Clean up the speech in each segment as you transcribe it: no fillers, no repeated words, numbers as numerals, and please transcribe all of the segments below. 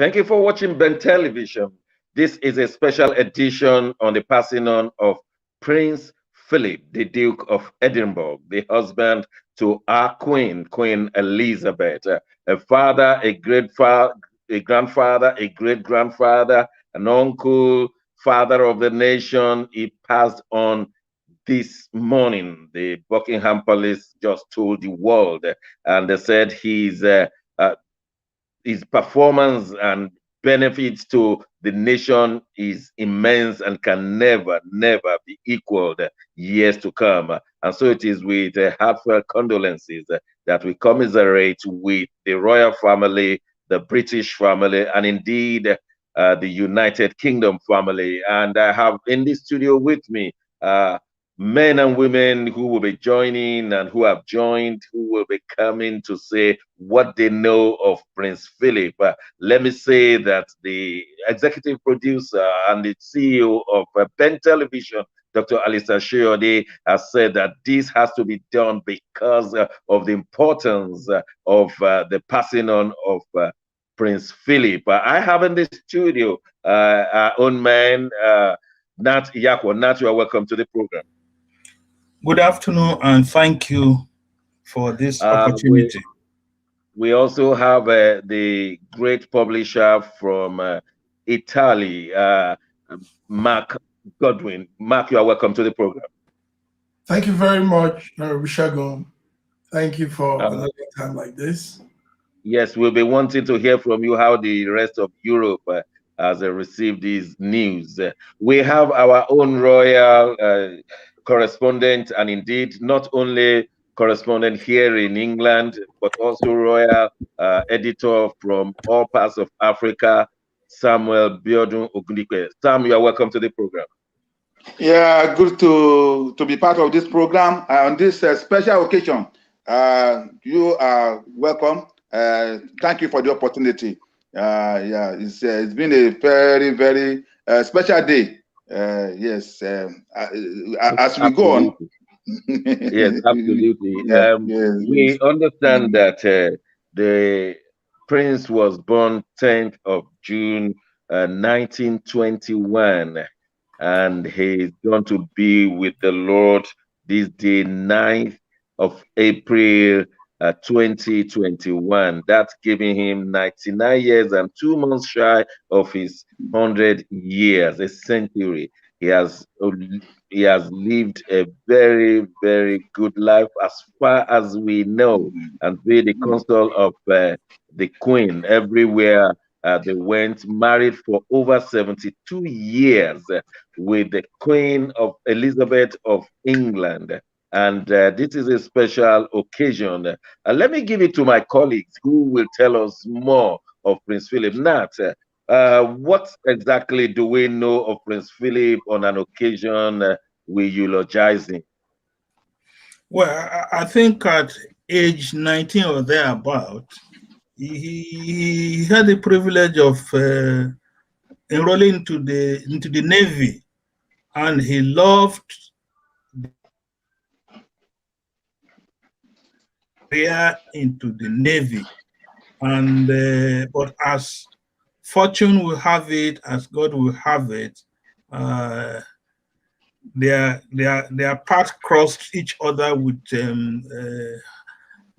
Thank you for watching Ben Television. This is a special edition on the passing on of Prince Philip, the Duke of Edinburgh, the husband to our Queen, Queen Elizabeth, a father, a a grandfather, a great grandfather, an uncle, father of the nation. He passed on this morning. The Buckingham Palace just told the world, and they said uh, his performance and benefits to the nation is immense and can never be equaled years to come. And so it is with heartfelt condolences that we commiserate with the royal family, the British family, and indeed the United Kingdom family. And I have in the studio with me men and women who will be joining and who have joined, who will be coming to say what they know of Prince Philip. Let me say that the executive producer and the CEO of Ben Television, Dr. Alistair Shiode, has said that this has to be done because of the importance of the passing on of Prince Philip. I have in the studio our own man, Nat Iyakwa. Nat, you are welcome to the program. Good afternoon, and thank you for this opportunity. We also have the great publisher from Italy, Mark Godwin. Mark, you are welcome to the program. Thank you very much, Rishagun. Thank you for another time like this. Yes, we'll be wanting to hear from you how the rest of Europe has received these news. We have our own royal correspondent, and indeed not only correspondent here in England, but also royal editor from all parts of Africa, Samuel Biodun Ogundipe. Sam, you are welcome to the program. Yeah, good to be part of this program on this special occasion. You are welcome. Thank you for the opportunity. Yeah, it's been a very special day. Yes, as we go on. Yes, absolutely. Yes, we understand that the prince was born 10th of June 1921, and he's going to be with the Lord this day, 9th of April 2021. That's giving him 99 years and 2 months shy of his 100 years, a century. He has lived a very good life as far as we know, and be the console of the Queen everywhere they went. Married for over 72 years with the Queen of Elizabeth of England. And this is a special occasion. Let me give it to my colleagues who will tell us more of Prince Philip. Nat, what exactly do we know of Prince Philip on an occasion we eulogize him? Well, I think at age 19 or thereabout, he had the privilege of enrolling into the Navy, and he loved career into the Navy. And but as fortune will have it, as God will have it, their paths crossed each other with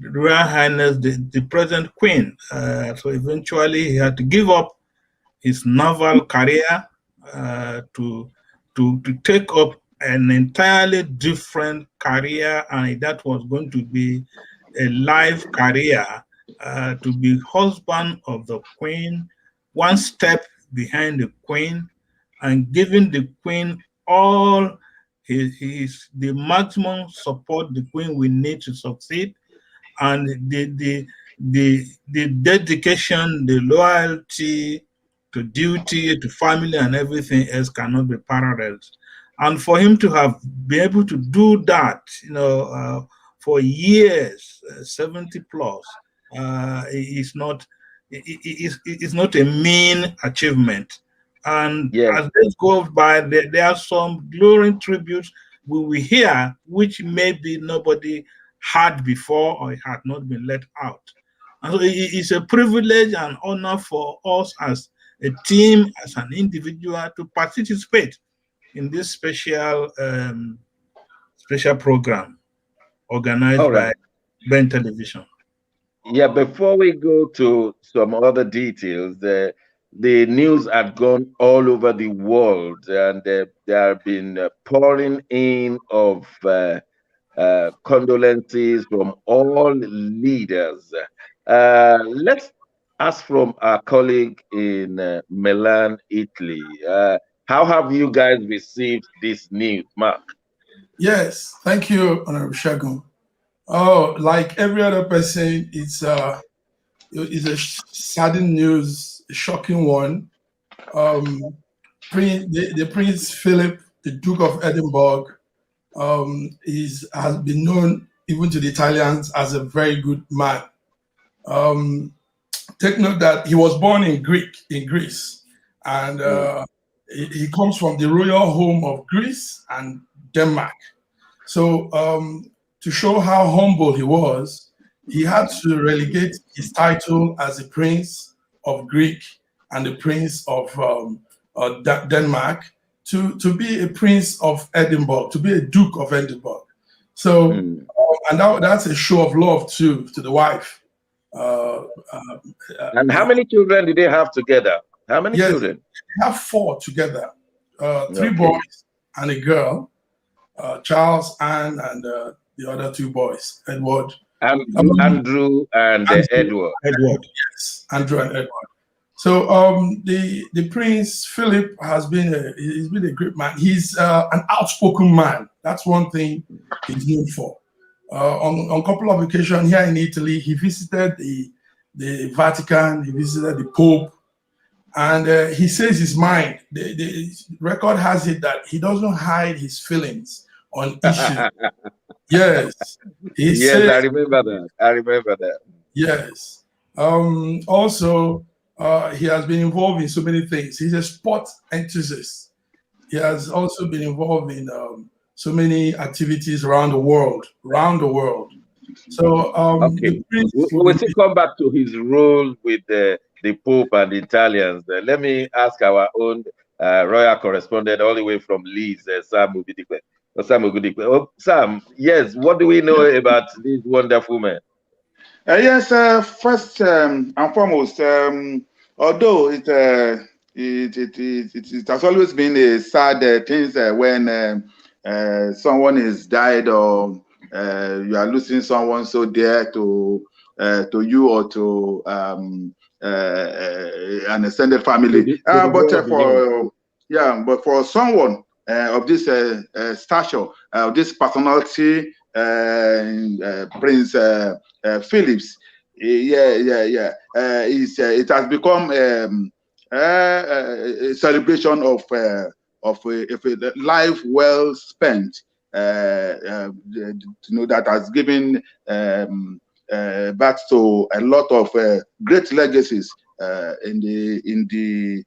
Royal Highness, the present Queen. So eventually he had to give up his naval career to take up an entirely different career, and that was going to be a life career, to be husband of the Queen, one step behind the Queen, and giving the Queen all the maximum support the Queen will need to succeed, and the dedication, the loyalty to duty, to family, and everything else cannot be paralleled. And for him to have been able to do that, for years, 70 plus, is not a mean achievement. And as days go by, there are some glowing tributes we will hear, which maybe nobody had before or it had not been let out. And so it's a privilege and honor for us as a team, as an individual, to participate in this special program organized by Ben Television. Yeah, before we go to some other details, the news had gone all over the world, and there have been pouring in of condolences from all leaders. Let's ask from our colleague in Milan, Italy. How have you guys received this news, Mark? Yes, thank you, Honorable Shagun. Oh, like every other person, it's a sudden news, a shocking one. The Prince Philip, the Duke of Edinburgh, has been known even to the Italians as a very good man. Take note that he was born in Greece, and he comes from the royal home of Greece and Denmark. So to show how humble he was, he had to relegate his title as a Prince of Greek and the Prince of Denmark to be a Prince of Edinburgh, to be a Duke of Edinburgh. So, and that's a show of love too to the wife. And how many children did they have together? How many children? They have 4 together, 3 boys and a girl. Charles, Anne, and the other 2 boys, Edward. Andrew and Edward. Yes, Andrew and Edward. So the Prince Philip he's been a great man. He's an outspoken man. That's one thing he's known for. On a couple of occasions here in Italy, he visited the Vatican, he visited the Pope, and he says his mind. The record has it that he doesn't hide his feelings on issues. Yes. I remember that. Yes. Also, he has been involved in so many things. He's a sport enthusiast. He has also been involved in so many activities around the world. So we'll still come back to his role with the Pope and the Italians. Let me ask our own royal correspondent all the way from Leeds, Sam Ogudikwe. Sam, yes, what do we know about this wonderful man? Yes, first and foremost, although it has always been a sad thing when someone is died or you are losing someone so dear to you or to an extended family. But for someone of this stature, of this personality, Prince Phillips, it has become a celebration of a life well spent. That has given back to a lot of great legacies in the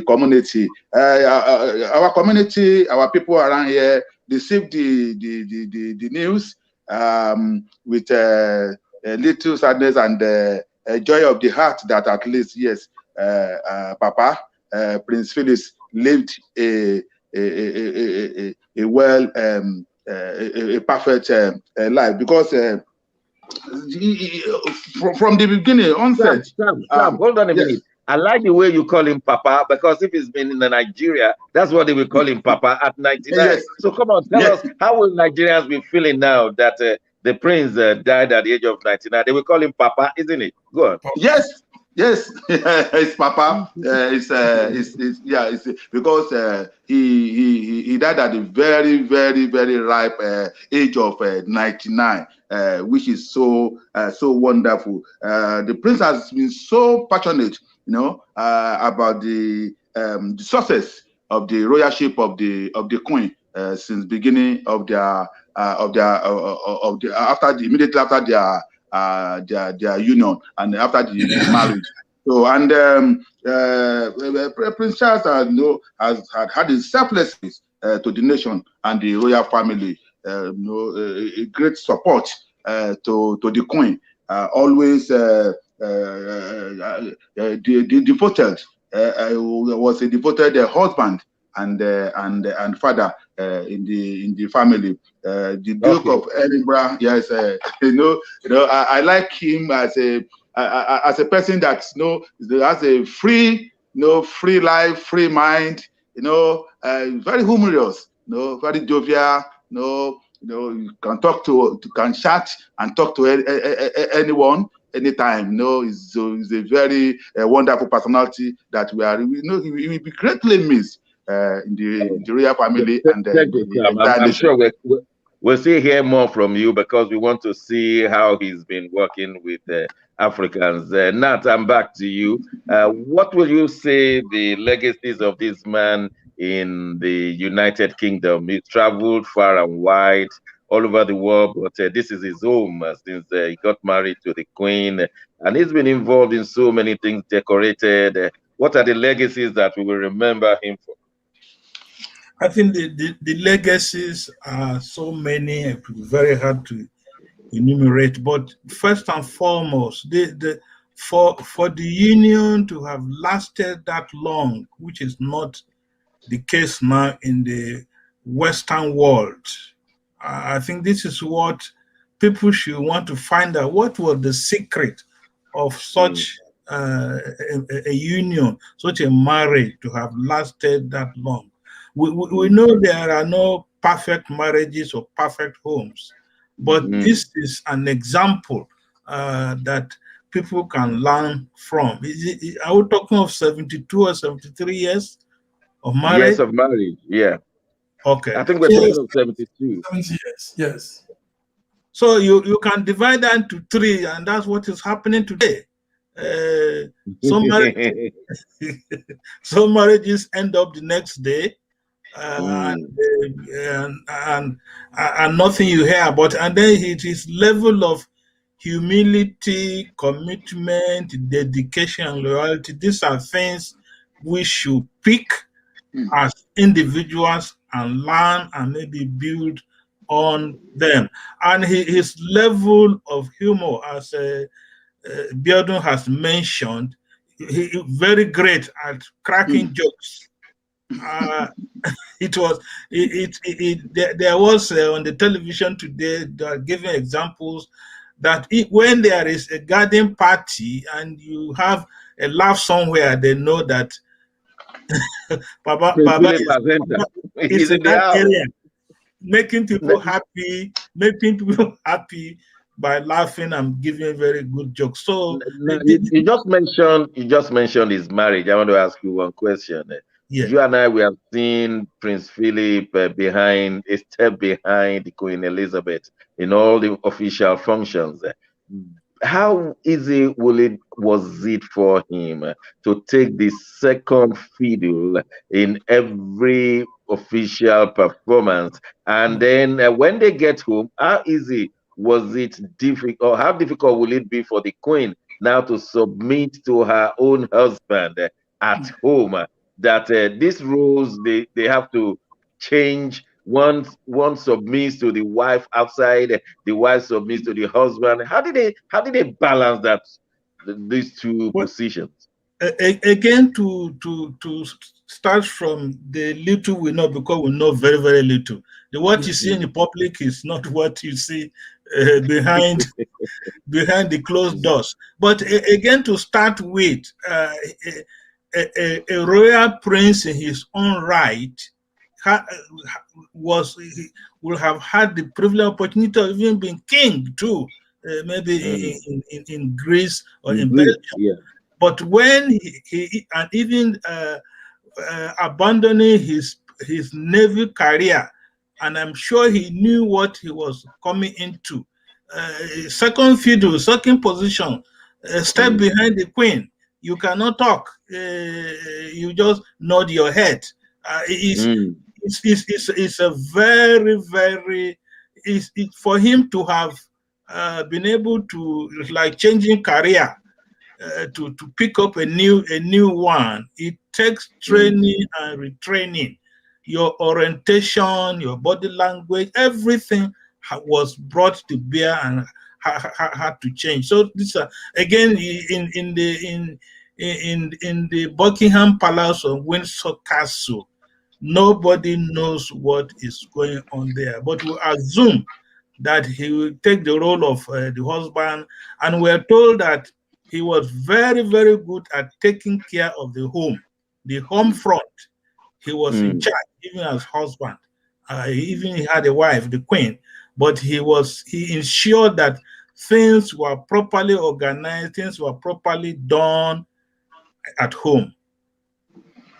community. Our community, our people around here received the news with a little sadness and a joy of the heart that at least, yes, Papa, Prince Phillips lived a perfect life, because from the beginning onset. Sam, hold on a minute. I like the way you call him Papa, because if he's been in Nigeria, that's what they will call him, Papa, at 99. Yes. So come on, tell us, how will Nigerians be feeling now that the prince died at the age of 99? They will call him Papa, isn't it? Go on. Yes, it's Papa. It's because he died at the very, very, very ripe age of 99, which is so wonderful. The prince has been so passionate, about the success of the royalship of the Queen since beginning of their immediately after their union and after the marriage. So, and Prince Charles has had his selflessness to the nation and the royal family, a great support to the Queen. always devoted. Was a devoted husband and father in the family. The Duke of Edinburgh, yes, I like him as a person that has a free, free life, free mind. Very humorous, very jovial. You can talk can chat and talk to anyone anytime. He's a very wonderful personality that he will be greatly missed in the royal family and I'm sure we'll see hear more from you, because we want to see how he's been working with Africans. Nat, I'm back to you. What will you say the legacies of this man in the United Kingdom? He traveled far and wide, all over the world, but this is his home since he got married to the Queen, and he's been involved in so many things, decorated. What are the legacies that we will remember him for? I think the legacies are so many, and very hard to enumerate. But first and foremost, for the union to have lasted that long, which is not the case now in the Western world, I think this is what people should want to find out. What was the secret of such a union, such a marriage to have lasted that long? We know there are no perfect marriages or perfect homes, but this is an example that people can learn from. Are we talking of 72 or 73 years of marriage? Years of marriage, yeah. Okay. I think we're talking of 72. 70 years, yes. So you can divide that into 3, and that's what is happening today. Some marriages end up the next day, and nothing you hear about. And then it is level of humility, commitment, dedication, and loyalty. These are things we should pick as individuals and learn and maybe build on them. And his level of humor, as Biodun has mentioned, he very great at cracking jokes. There was on the television today, they are giving examples that when there is a garden party and you have a laugh somewhere, they know that Baba is in that area, making people happy by laughing and giving very good jokes. So you just mentioned his marriage. I want to ask you one question. Yeah. You and I, we have seen Prince Philip a step behind Queen Elizabeth in all the official functions. How easy was it for him to take the second fiddle in every official performance? And then when they get home, how easy was it difficult, or how difficult will it be for the Queen now to submit to her own husband at home? That these rules, they have to change. One submits to the wife outside, the wife submits to the husband. How did they balance that, these two positions? Again, to start from the little we know, because we know very, very little. What you see in the public is not what you see behind the closed doors. But again, to start with, a royal prince in his own right will have had the privileged opportunity of even being king too, maybe in Greece or in Belgium. Yeah. But when he and even abandoning his naval career, and I'm sure he knew what he was coming into. Second fiddle, second position, step behind the Queen. You cannot talk. You just nod your head. It's a very, very. It's for him to have been able to, like, changing career, to pick up a new one. It takes training and retraining. Your orientation, your body language, everything was brought to bear and had to change. So this again in the Buckingham Palace or Windsor Castle, nobody knows what is going on there. But we assume that he will take the role of the husband, and we're told that he was very, very good at taking care of the home front. He was in charge, even as husband. Even he had a wife, the queen, but he ensured that things were properly organized, things were properly done at home.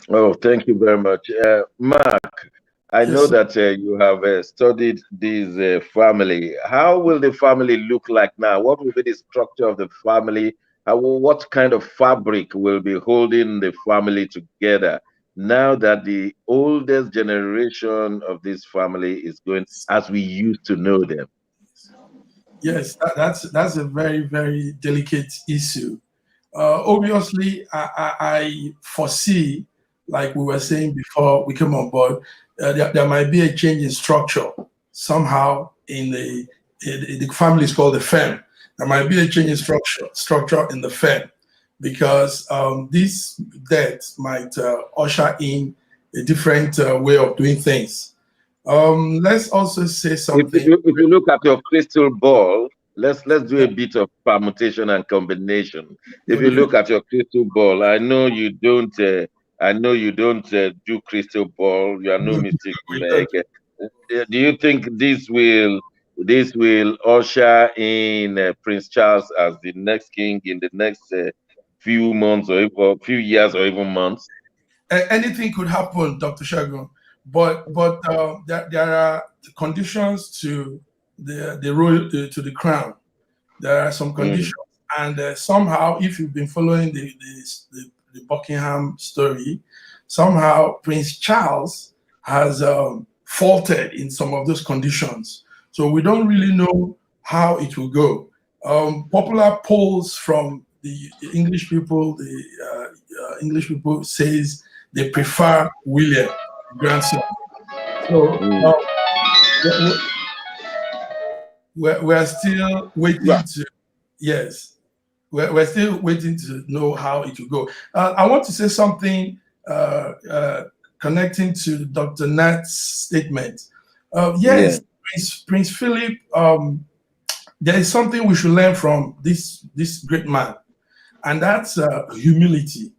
Oh, thank you very much. Mark, I know that you have studied this family. How will the family look like now? What will be the structure of the family? What kind of fabric will be holding the family together now that the oldest generation of this family is going as we used to know them? Yes, that's a very, very delicate issue. Obviously, I foresee, like we were saying before we came on board, there might be a change in structure somehow in the family is called the fem. There might be a change in structure in the fem, because this death might usher in a different way of doing things. Let's also say something. If you look at your crystal ball, let's do a bit of permutation and combination. If you look at your crystal ball, I know you don't. Do crystal ball. You are no mystic. Do you think this will usher in Prince Charles as the next king in the next few months or few years or even months? Anything could happen, Dr. Shagun, but there are conditions to the crown. There are some conditions, and somehow, if you've been following the Buckingham story, somehow Prince Charles has faltered in some of those conditions. So we don't really know how it will go. Popular polls from the English people, English people says they prefer William, grandson. So we're still waiting to, yes. We're still waiting to know how it will go. I want to say something connecting to Dr. Nat's statement. Yes, Prince Philip, there is something we should learn from this great man, and that's humility.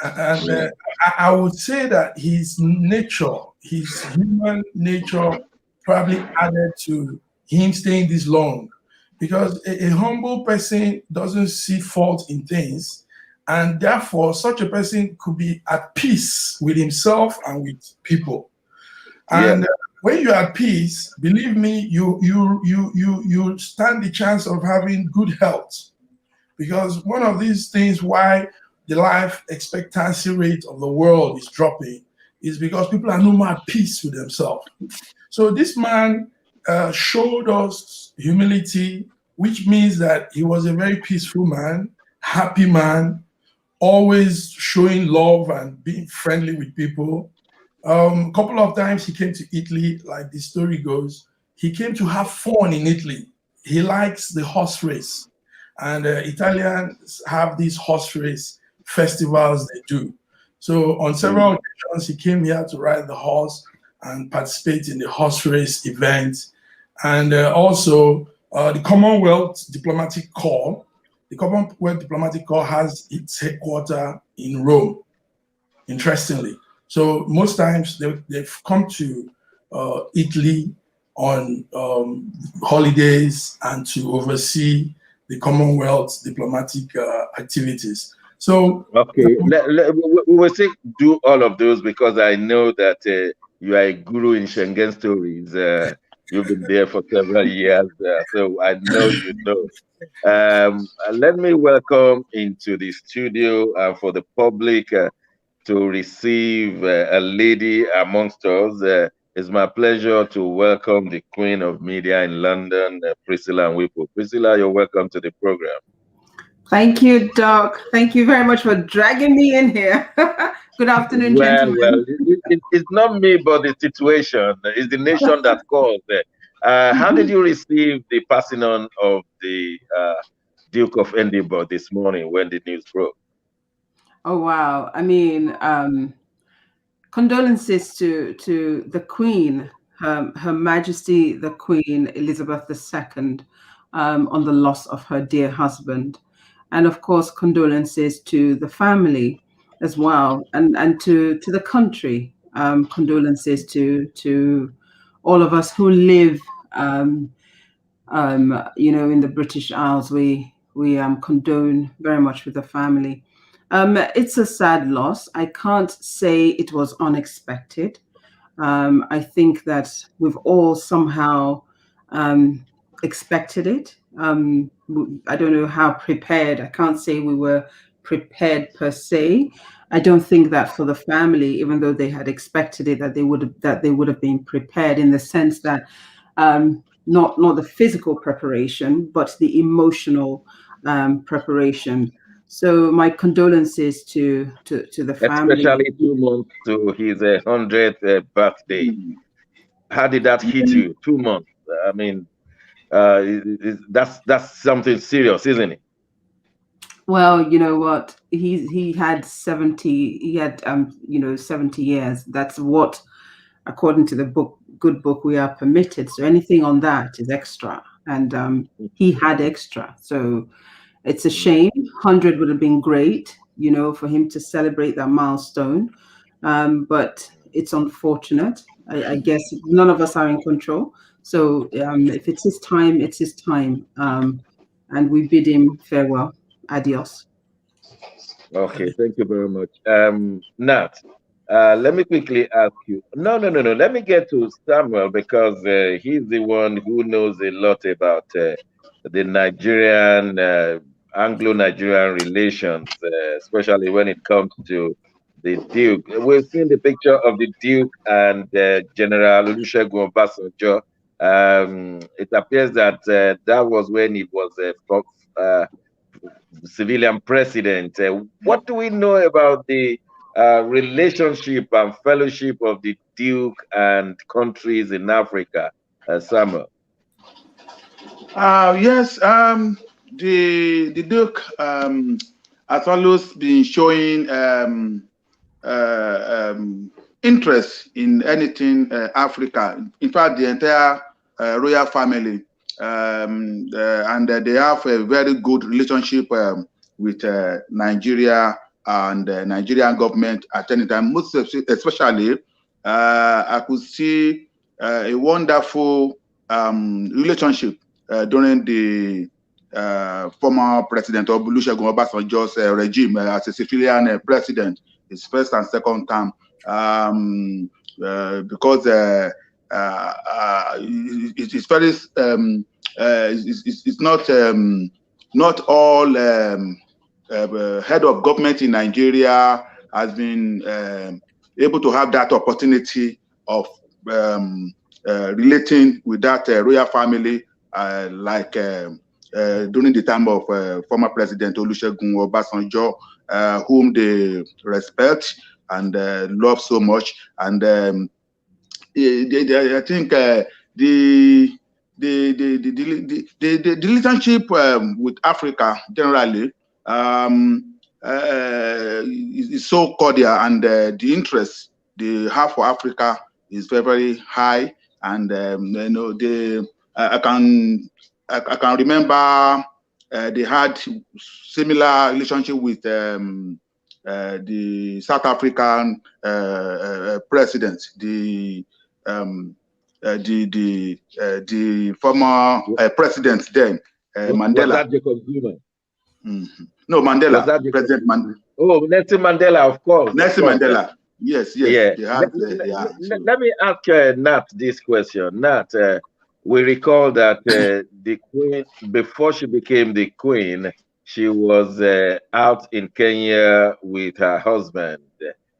And I would say that his nature, his human nature, probably added to him staying this long. Because a humble person doesn't see fault in things, and therefore such a person could be at peace with himself and with people. And when you're at peace, believe me, you stand the chance of having good health. Because one of these things why the life expectancy rate of the world is dropping is because people are no more at peace with themselves. So this man showed us humility, which means that he was a very peaceful man, happy man, always showing love and being friendly with people. A couple of times he came to Italy, like the story goes, he came to have fun in Italy. He likes the horse race, and Italians have these horse race festivals they do. So on several occasions, he came here to ride the horse and participate in the horse race event. And also the Commonwealth Diplomatic Corps. The Commonwealth Diplomatic Corps has its headquarters in Rome, interestingly. So most times they've come to Italy on holidays and to oversee the Commonwealth diplomatic activities. So okay, we will still do all of those because I know that you are a guru in Schengen stories. You've been there for several years, so I know you know. Let me welcome into the studio for the public to receive a lady amongst us. It's my pleasure to welcome the Queen of Media in London, Priscilla Nwifo. Priscilla, you're welcome to the program. Thank you, Doc. Thank you very much for dragging me in here. Good afternoon, gentlemen. Well, it's not me, but the situation. It's the nation that calls. How did you receive the passing on of the Duke of Edinburgh this morning when the news broke? Oh wow! I mean, condolences to the Queen, Her Majesty the Queen Elizabeth II, on the loss of her dear husband, and of course condolences to the family as well, and to the country. Condolences to all of us who live, you know, in the British Isles. We condone very much with the family. It's a sad loss. I can't say it was unexpected. I think that we've all somehow expected it. I don't know how prepared. I can't say we were prepared per se. I don't think that for the family, even though they had expected it, that they would have been prepared, in the sense that not the physical preparation, but the emotional preparation. So my condolences to the family. Especially 2 months to his 100th birthday. How did that hit you? 2 months. I mean, that's something serious, isn't it? Well, you know what? He had 70. He had 70 years. That's what, according to the good book, we are permitted. So anything on that is extra, and he had extra. So it's a shame. 100 would have been great, you know, for him to celebrate that milestone. But it's unfortunate. I guess none of us are in control. So if it's his time, it's his time. And we bid him farewell. Adios. Okay, thank you very much. Nat, let me quickly ask you. No. Let me get to Samuel, because he's the one who knows a lot about the Nigerian, Anglo-Nigerian relations, especially when it comes to the Duke. We've seen the picture of the Duke and General Olusegun Obasanjo. It appears that that was when he was civilian president. What do we know about the relationship and fellowship of the Duke and countries in Africa, Samuel? Yes, the Duke has always been showing interest in anything Africa. In fact, the entire royal family, and they have a very good relationship with Nigeria and Nigerian government at any time. Most especially, I could see a wonderful relationship during the former President Olusegun Obasanjo's regime as a civilian president, his first and second term, because it's very it's not all head of government in Nigeria has been able to have that opportunity of relating with that royal family, like during the time of former President Olusegun Obasanjo, whom they respect and love so much. And I think the relationship with Africa generally is so cordial, and the interest they have for Africa is very, very high. And you know, I can remember they had similar relationship with the South African president, the former president then, Mandela. Was that Jacob Zuma? Mm-hmm. No, Mandela. President Mandela. Oh, Nelson Mandela, of course. Nelson Mandela. Yes. Yeah. Let me ask Nat this question. Nat, we recall that the Queen, before she became the Queen, she was out in Kenya with her husband,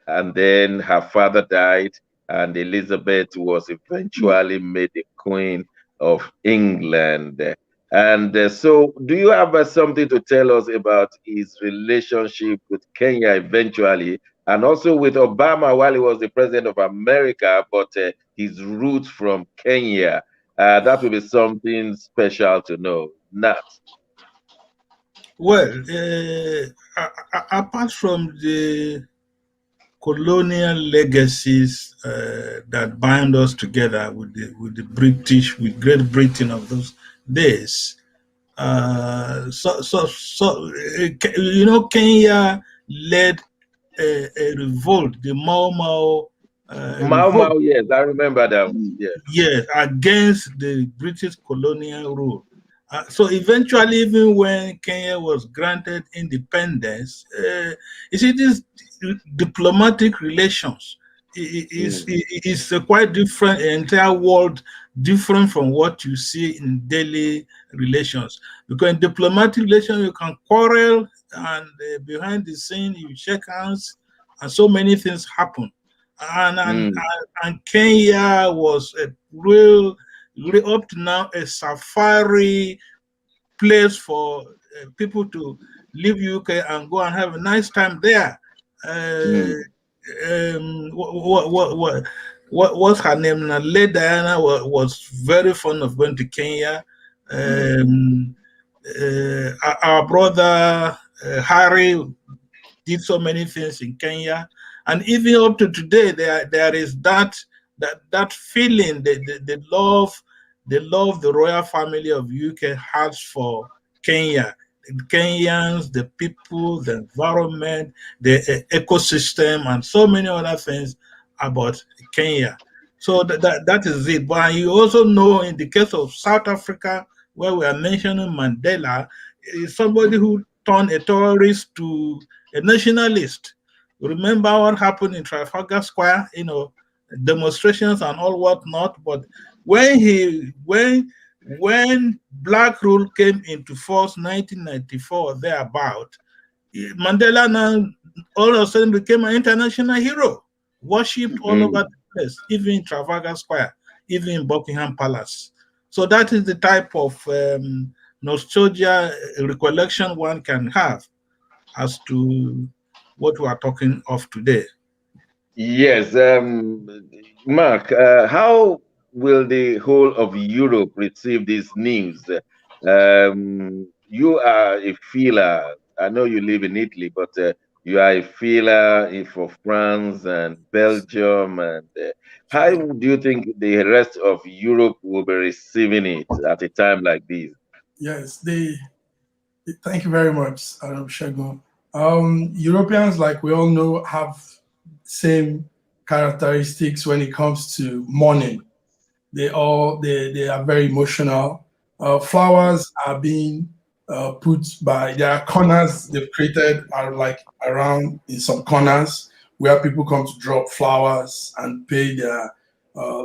and then her father died, and Elizabeth was eventually made the Queen of England. And so, do you have something to tell us about his relationship with Kenya eventually, and also with Obama while he was the president of America, but his roots from Kenya? That will be something special to know. Nat. Well, apart from the colonial legacies that bind us together with the British, with Great Britain of those days, Kenya led a revolt, the Mau Mau Mau revolt. Mau, yes, I remember that. Yes. Yes, against the British colonial rule. So eventually, even when Kenya was granted independence, you see, these diplomatic relations is quite different, an entire world different from what you see in daily relations. Because in diplomatic relations, you can quarrel, and behind the scene, you shake hands, and so many things happen. And Kenya was a real up to now a safari place for people to leave UK and go and have a nice time there. What's her name? Lady Diana was very fond of going to Kenya. Our brother Harry did so many things in Kenya, and even up to today, there is that feeling, the love the royal family of UK has for Kenya. The Kenyans, the people, the environment, the ecosystem, and so many other things about Kenya. So that is it. But you also know, in the case of South Africa, where we are mentioning Mandela, is somebody who turned a terrorist to a nationalist. Remember what happened in Trafalgar Square, demonstrations and all whatnot. But when black rule came into force, 1994 thereabout, Mandela now all of a sudden became an international hero, worshipped all over the place, even in Trafalgar Square, even in Buckingham Palace. So that is the type of nostalgia recollection one can have as to what we are talking of today. Yes, Mark, how will the whole of Europe receive this news? You are a feeler. I know you live in Italy, but you are a feeler for France and Belgium. And how do you think the rest of Europe will be receiving it at a time like this? Yes, thank you very much, Shegun. Europeans, like we all know, have same characteristics when it comes to mourning. They are very emotional. Flowers are being put by, there are corners they've created, are like around in some corners where people come to drop flowers and pay their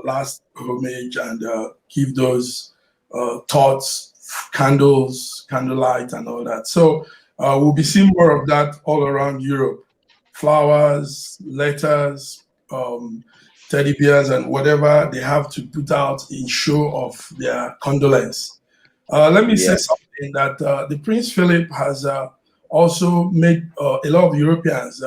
last homage and give those thoughts, candles, candlelight, and all that. So we'll be seeing more of that all around Europe. Flowers, letters, teddy bears, and whatever they have to put out in show of their condolence. Let me say something that the Prince Philip has also made a lot of Europeans.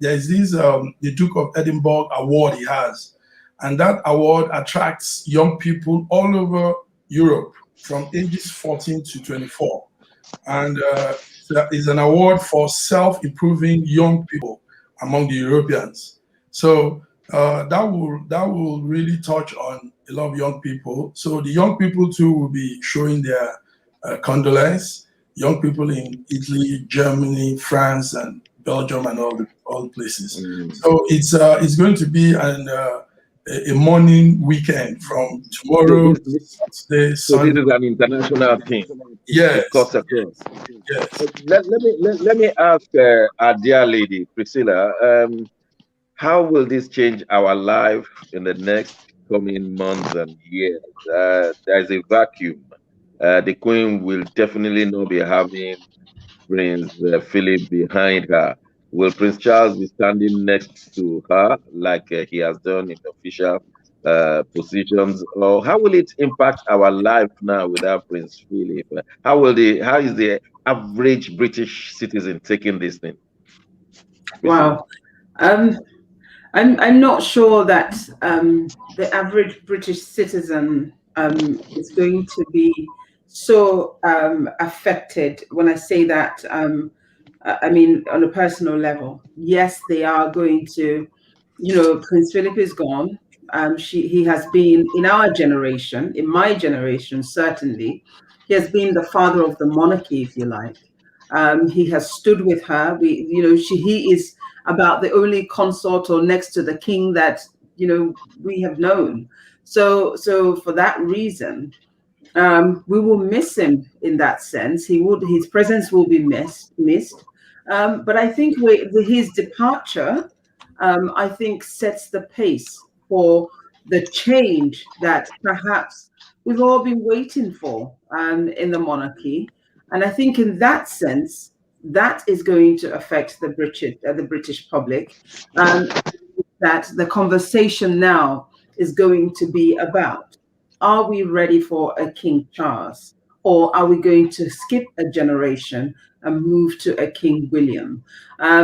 There's this the Duke of Edinburgh award he has, and that award attracts young people all over Europe from ages 14 to 24, and it's an award for self-improving young people among the Europeans. So that will really touch on a lot of young people. So the young people too will be showing their condolence. Young people in Italy, Germany, France, and Belgium, and all the places. So it's going to be a morning weekend from tomorrow to Saturday, Sunday. So this is an international thing. Yes. Across. Yes. Let me ask our dear lady Priscilla, how will this change our life in the next coming months and years? There's a vacuum. The Queen will definitely not be having Prince Philip behind her. Will Prince Charles be standing next to her like he has done in official positions, or how will it impact our life now without Prince Philip? How is the average British citizen taking this thing? Wow. I'm not sure that the average British citizen is going to be so affected. When I say that, I mean on a personal level. Yes, they are going to. Prince Philip is gone. He has been in our generation, in my generation, certainly. He has been the father of the monarchy, if you like. He has stood with her. He is about the only consort or next to the king that we have known. So for that reason, we will miss him in that sense. His presence will be missed. But I think his departure, I think, sets the pace for the change that perhaps we've all been waiting for in the monarchy. And I think in that sense, that is going to affect the British public. That the conversation now is going to be about, are we ready for a King Charles? Or are we going to skip a generation and move to a King William?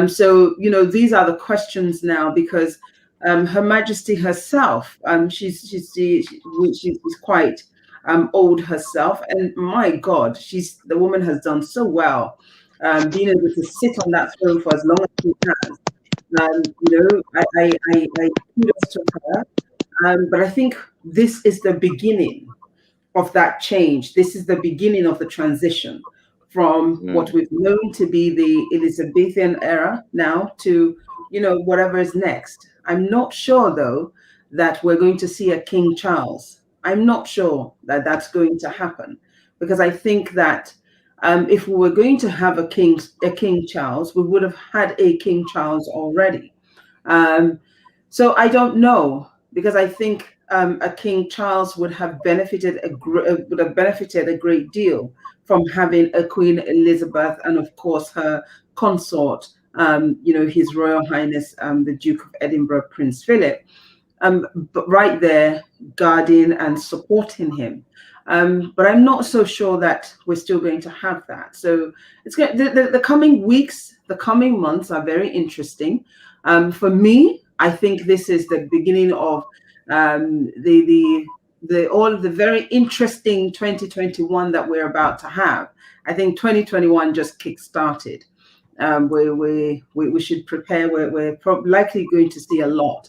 So, these are the questions now, because Her Majesty herself, she's quite old herself. And my God, the woman has done so well, being able to sit on that throne for as long as she has. I kudos to her. But I think this is the beginning of that change. This is the beginning of the transition from what we've known to be the Elizabethan era now to, whatever is next. I'm not sure, though, that we're going to see a King Charles. I'm not sure that that's going to happen, because I think that if we were going to have a King Charles, we would have had a King Charles already. So I don't know, because I think a King Charles would have benefited a great deal from having a Queen Elizabeth, and of course her consort, His Royal Highness the Duke of Edinburgh, Prince Philip, but right there guarding and supporting him. But I'm not so sure that we're still going to have that. So it's the coming weeks, the coming months are very interesting. For me, I think this is the beginning of all of the very interesting 2021 that we're about to have. I think 2021 just kick-started. We should prepare. We're likely going to see a lot.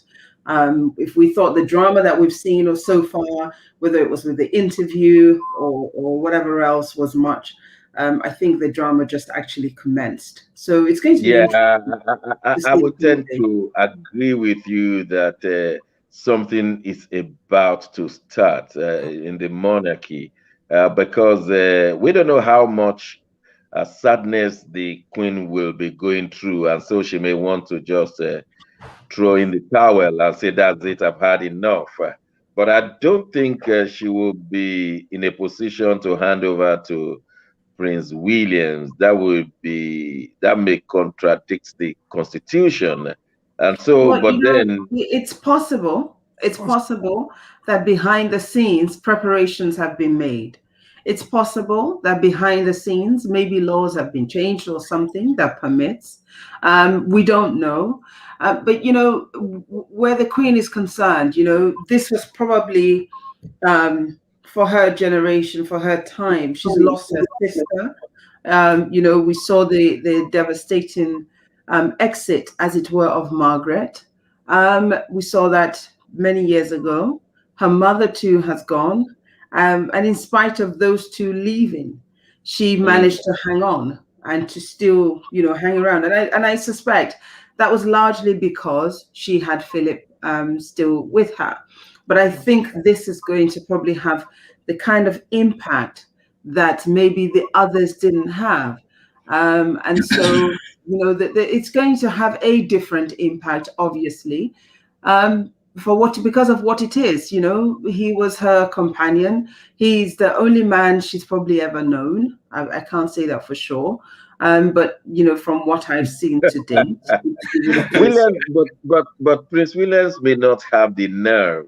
If we thought the drama that we've seen so far, whether it was with the interview or whatever else, was much, I think the drama just actually commenced. So it's going to be I would tend to agree with you that something is about to start in the monarchy, because we don't know how much sadness the Queen will be going through, and so she may want to just throw in the towel and say, that's it, I've had enough. But I don't think she will be in a position to hand over to Prince William. That may contradict the Constitution. And so, then it's possible. It's possible that behind the scenes preparations have been made. It's possible that behind the scenes maybe laws have been changed or something that permits. We don't know. But where the Queen is concerned, this was probably for her generation, for her time. She's lost her sister. We saw the devastating exit, as it were, of Margaret. We saw that many years ago. Her mother too has gone. And in spite of those two leaving, she managed to hang on and to still, hang around. And I suspect that was largely because she had Philip still with her. But I think this is going to probably have the kind of impact that maybe the others didn't have. And so, it's going to have a different impact, obviously, because of what it is. He was her companion. He's the only man she's probably ever known. I can't say that for sure. But from what I've seen to date, but Prince William may not have the nerve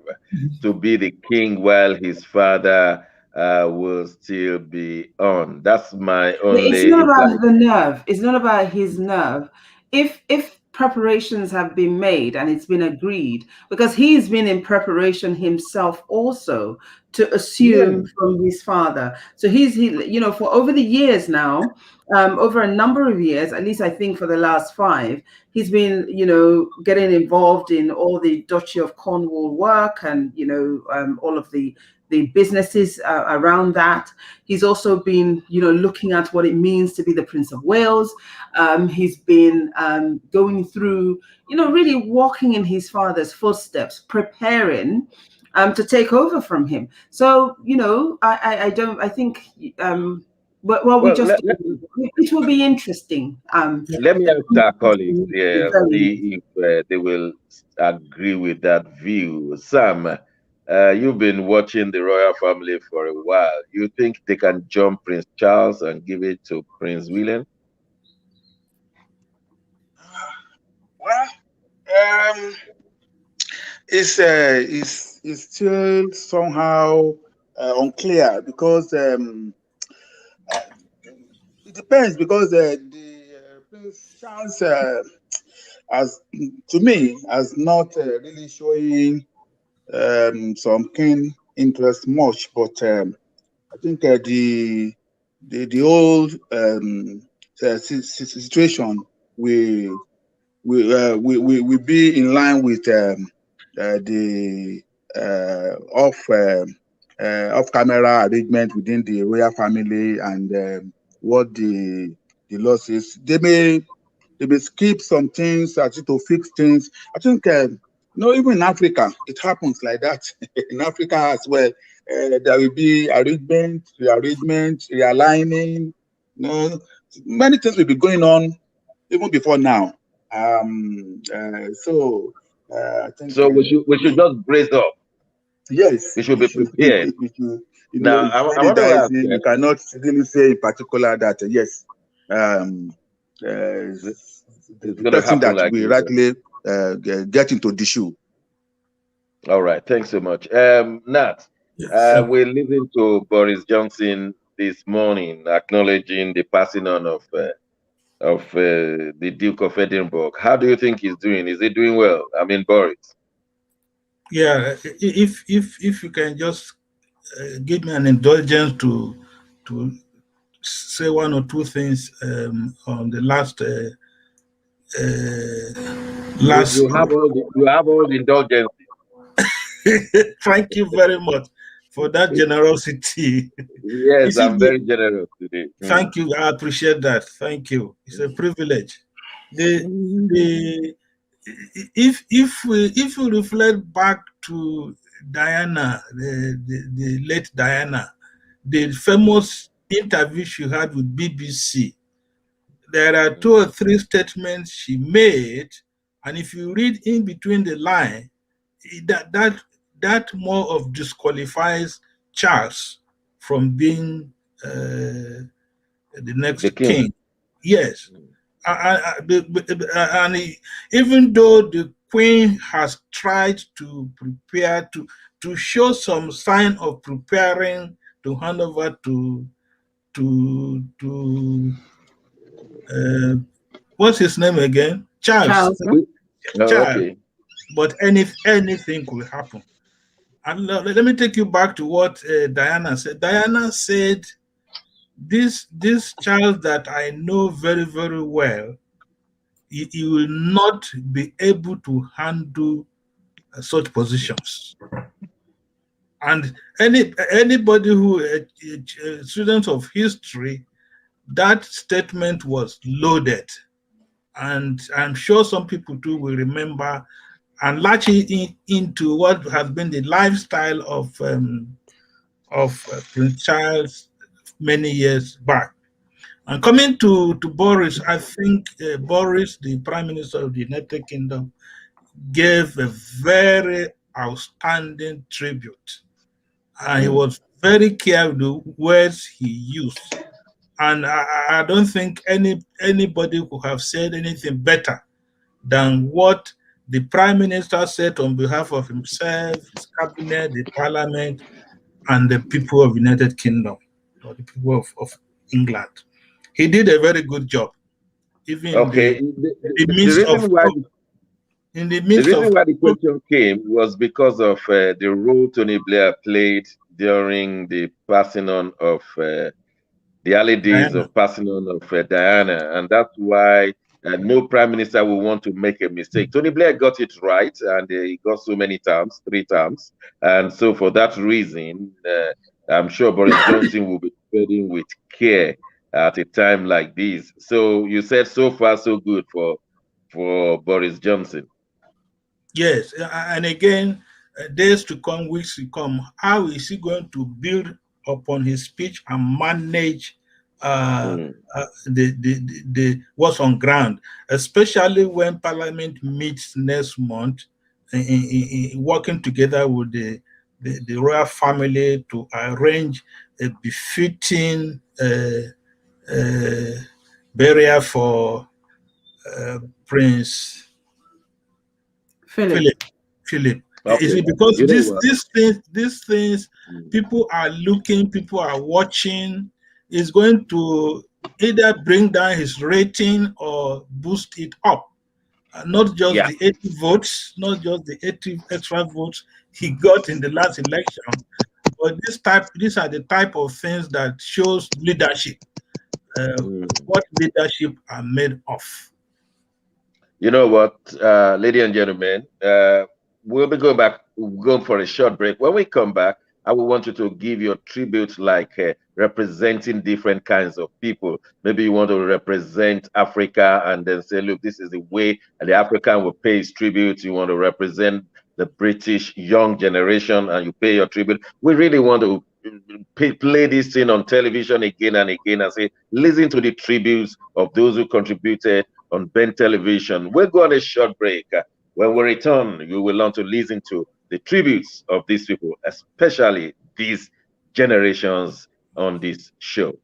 to be the king while his father will still be on. That's my only. It's not about the nerve. It's not about his nerve. If preparations have been made and it's been agreed, because he's been in preparation himself also to assume from his father. So you know, for over the years now, over a number of years, at least I think for the last 5, he's been, you know, getting involved in all the Duchy of Cornwall work and, you know, all of the businesses around that. He's also been, you know, looking at what it means to be the Prince of Wales. He's been going through, you know, really walking in his father's footsteps, preparing to take over from him. So, you know, I think, it will be interesting. Let me ask our colleagues here, see if they will agree with that view. Sam, you've been watching the royal family for a while. You think they can jump Prince Charles and give it to Prince William? Well, it's still somehow unclear, because it depends, because the Prince Charles, as to me, has not really showing some keen interest much, but I think the old situation will be in line with the off-camera arrangement within the royal family, and what the law says. They may skip some things to fix things. I think no, even in Africa, it happens like that. In Africa as well, there will be arrangement, rearrangement, realigning. You know, many things will be going on even before now. I think so. We should just brace up. Yes, we should be prepared. Now, I want to ask, you cannot really say in particular that yes, the person that like we rightly get into the shoe. All right, thanks so much. Nat, yes, we listened to Boris Johnson this morning acknowledging the passing on of the Duke of Edinburgh. How do you think he's doing? Is he doing well? I mean, Boris. Yeah, if you can just give me an indulgence to say one or two things on the last. You have all the indulgence. Thank you very much for that generosity. Yes, I'm very generous today. Thank you. I appreciate that. Thank you. It's a privilege. If we reflect back to Diana, the late Diana, the famous interview she had with BBC, there are 2 or 3 statements she made, and if you read in between the line, that more of disqualifies Charles from being the next king. Yes. And even though the Queen has tried to prepare to show some sign of preparing to hand over to what's his name again? Charles. Okay. But anything could happen. And let me take you back to what Diana said. Diana said, this child that I know very, very well, he will not be able to handle such positions. And anybody who students of history, that statement was loaded. And I'm sure some people too will remember and latch into what has been the lifestyle of Prince Charles many years back. And coming to Boris, I think Boris, the Prime Minister of the United Kingdom, gave a very outstanding tribute. And he was very careful with the words he used. And I don't think anybody could have said anything better than what the Prime Minister said on behalf of himself, his cabinet, the Parliament, and the people of the United Kingdom, or the people of England. He did a very good job. even Okay. the The midst of reason why in the the midst reason of why the question came was because of the role Tony Blair played during the passing on of the early days Diana. of passing on of Diana, and that's why no prime minister will want to make a mistake. Tony Blair got it right, and he got so many times, 3 times, and so for that reason, I'm sure Boris Johnson will be treading with care at a time like this. So you said so far so good for Boris Johnson. Yes, and again, days to come, weeks to come, how is he going to build upon his speech and manage the what's on ground, especially when Parliament meets next month, working together with the royal family to arrange a befitting burial for Prince Philip. Okay. Is it because You know what? these things, people are looking, people are watching, is going to either bring down his rating or boost it up. Not just Yeah. the 80 votes, not just the 80 extra votes he got in the last election, but these are the type of things that shows leadership, what leadership are made of. You know what, ladies and gentlemen, we'll be going for a short break. When we come back, I will want you to give your tribute, like representing different kinds of people. Maybe you want to represent Africa and then say, look, this is the way the African will pay his tribute. You want to represent the British young generation and you pay your tribute. We really want to play this thing on television again and again and say, listen to the tributes of those who contributed on Ben Television. We'll go on a short break. When we return, you will learn to listen to the tributes of these people, especially these generations on this show.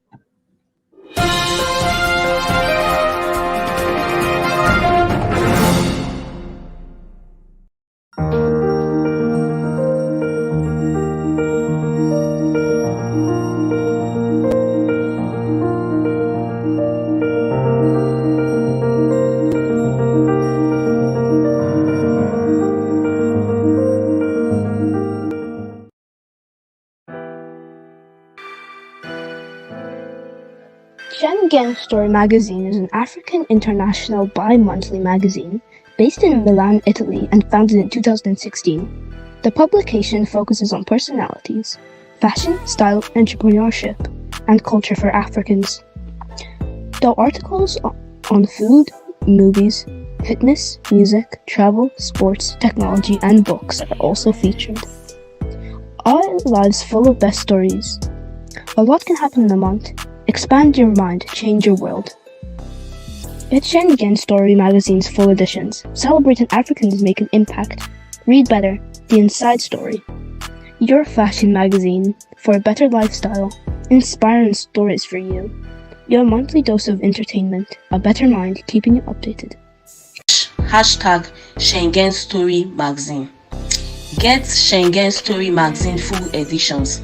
Schengen Story magazine is an African international bi-monthly magazine based in Milan, Italy, and founded in 2016. The publication focuses on personalities, fashion, style, entrepreneurship, and culture for Africans. Though articles on food, movies, fitness, music, travel, sports, technology, and books are also featured. Our lives full of best stories. A lot can happen in a month. Expand your mind, change your world. Get Schengen Story magazine's full editions. Celebrating Africans make an impact. Read better, the inside story. Your fashion magazine for a better lifestyle. Inspiring stories for you. Your monthly dose of entertainment. A better mind, keeping you updated. Hashtag Schengen Story magazine. Get Schengen Story magazine full editions.